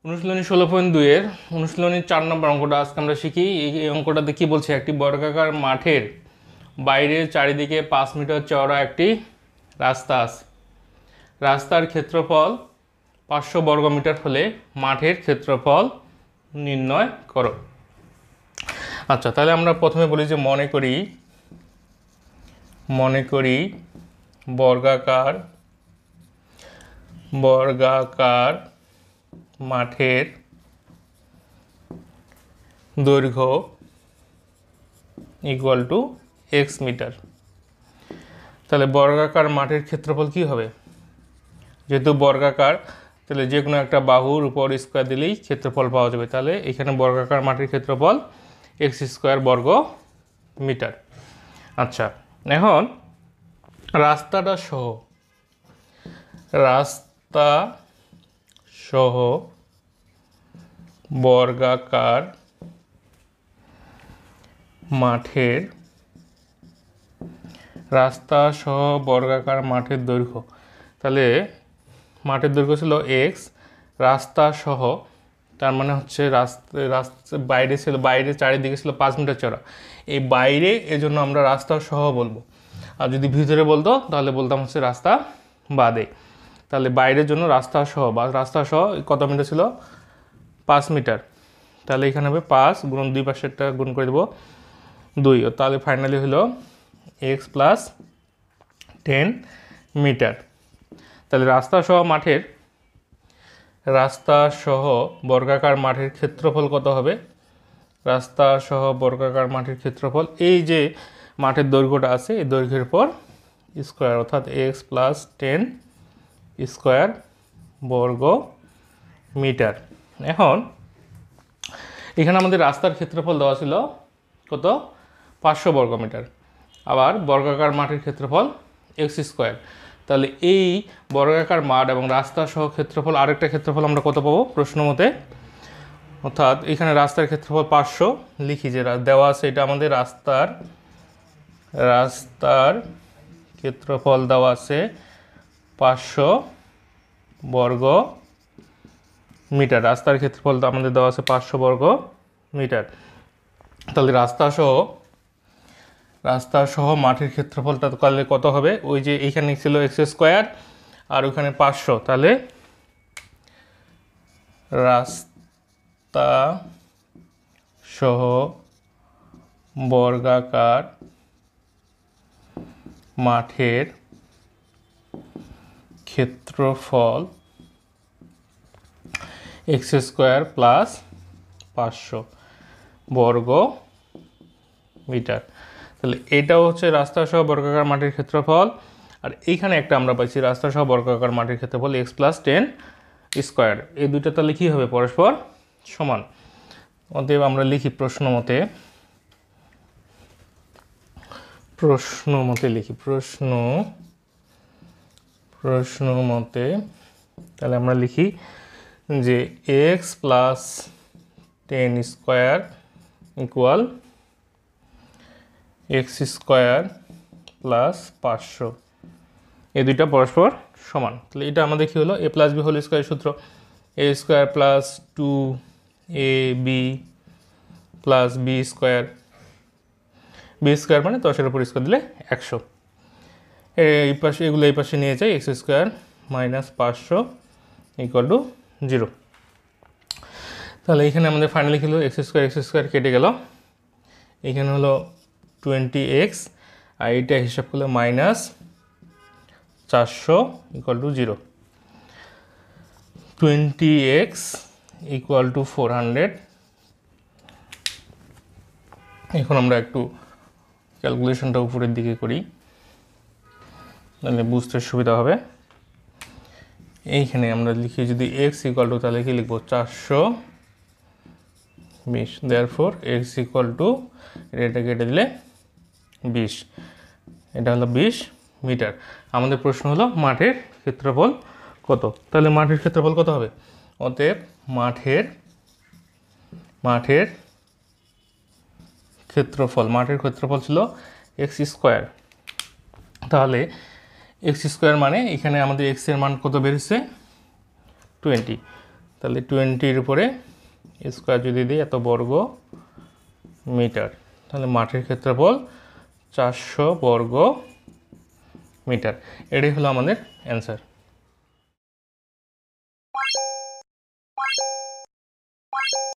অনুশীলনী 16.2 এর অনুশীলনীর 4 নম্বর অঙ্কটা আজকে আমরা শিখি। এই অঙ্কটাতে কি বলছে, একটি বর্গাকার মাঠের বাইরে চারিদিকে 5 মিটার চওড়া একটি রাস্তা আছে। রাস্তার ক্ষেত্রফল 500 বর্গমিটার হলে মাঠের ক্ষেত্রফল নির্ণয় করো। আচ্ছা, তাহলে আমরা প্রথমে বলি যে মনে করি বর্গাকার মাঠের দৈর্ঘ্য ইকুয়াল টু x মিটার। তাহলে বর্গাকার মাঠের ক্ষেত্রফল কি হবে? যেহেতু বর্গাকার, তাহলে যে কোনো একটা বাহুর উপর স্কোয়ার দিলেই ক্ষেত্রফল পাওয়া যাবে। তাহলে এখানে বর্গাকার মাঠের ক্ষেত্রফল x স্কোয়ার বর্গ মিটার। আচ্ছা, এখন রাস্তা সহ বর্গাকার মাঠের দৈর্ঘ্য, তাহলে মাঠের দৈর্ঘ্য ছিল x, রাস্তা সহ, তার মানে হচ্ছে রাস্তা বাইরে চারিদিকে ছিল 5 মিটার চওড়া। এই বাইরে এজন্য আমরা রাস্তা সহ বলবো, আর যদি ভিতরে বলতো তাহলে বলতাম হচ্ছে রাস্তা বাদে। তাহলে বাইরের জন্য রাস্তা সহ কত মিটার ছিল? 5 মিটার। তাহলে এখানে হবে 5 গুণ 2 পাশেরটা গুণ করে দেবো 2, তাহলে ফাইনালি হলো x প্লাস 10 মিটার। তাহলে রাস্তা সহ বর্গাকার মাঠের ক্ষেত্রফল কত হবে? রাস্তা সহ বর্গাকার মাঠের ক্ষেত্রফল, এই যে মাঠের দৈর্ঘ্যটা আছে এই দৈর্ঘ্যের পর স্কোয়ার, অর্থাৎ x প্লাস 10 স্কোয়ার বর্গ মিটার। এখন এখানে আমাদের রাস্তার ক্ষেত্রফল দেওয়া ছিল কত? 500 বর্গমিটার। আবার বর্গাকার মাঠের ক্ষেত্রফল x স্কোয়ার। তাহলে এই বর্গাকার মাঠ এবং রাস্তা সহ ক্ষেত্রফল, আরেকটা ক্ষেত্রফল আমরা কত পাবো প্রশ্ন মতে? অর্থাৎ এখানে রাস্তার ক্ষেত্রফল 500 লিখি, যে দেওয়া আছে এটা আমাদের রাস্তার ক্ষেত্রফল দেওয়া আছে 500 বর্গ মিটার। রাস্তার ক্ষেত্রফল আমাদের দেওয়া আছে 500 বর্গ মিটার। তাহলে রাস্তা সহ মাঠের ক্ষেত্রফলটা তাহলে কত হবে? ওই যে এইখানে ছিল x স্কোয়ার আর ওখানে 500, তাহলে রাস্তা সহ বর্গাকার মাঠের ক্ষেত্রফল x স্কোয়ার প্লাস 500 বর্গ মিটার। তাহলে এটাও হচ্ছে রাস্তা সহ বর্গাকার মাঠের ক্ষেত্রফল, আর এইখানে একটা আমরা পাইছি রাস্তা সহ বর্গাকার মাঠের ক্ষেত্রফল x প্লাস 10 স্কোয়ার। এই দুইটা তাহলে কী হবে? পরস্পর সমান। অতএব আমরা লিখি প্রশ্ন মতে তাহলে আমরা লিখি যে x plus 10 square equal x square plus 500, এই দুইটা পরস্পর সমান। তাহলে এটা আমাদের কী হলো? a plus b whole square সূত্র, a square plus 2ab plus b square মানে 10-এর উপর স্কোয়ার দিলে 100। এই পাশে এগুলো এই পাশে নিয়ে যাই, x square minus 500 equal to 0। তাহলে এখানে আমাদের ফাইনালি কী হলো? x স্কোয়ার কেটে গেল, এখানে হলো 20x, আর এইটা হিসাব করলে minus 400 equal to 0। 20x equal to 400। এখন আমরা একটু ক্যালকুলেশনটা উপরের দিকে করি, তাহলে বুঝতে সুবিধা হবে। এইখানে আমরা লিখি যদি x ইকুয়াল টু, তাহলে কি লিখবো? 420। দেয়ারফর x ইকুয়াল টু, এটা কেটে দিলে 20, এটা হলো 20 মিটার। আমাদের প্রশ্ন হলো মাঠের ক্ষেত্রফল কত? তাহলে মাঠের ক্ষেত্রফল কত হবে? অতএব মাঠের ক্ষেত্রফল ছিল x স্কোয়ার। তাহলে x স্কোয়ার মানে এখানে আমাদের x এর মান কত বেরিয়েছে? 20। তাহলে 20-র উপরে স্কোয়ার যদি দিই এত বর্গ মিটার, তাহলে মাঠের ক্ষেত্রফল 400 বর্গ মিটার। এটাই হলো আমাদের অ্যান্সার।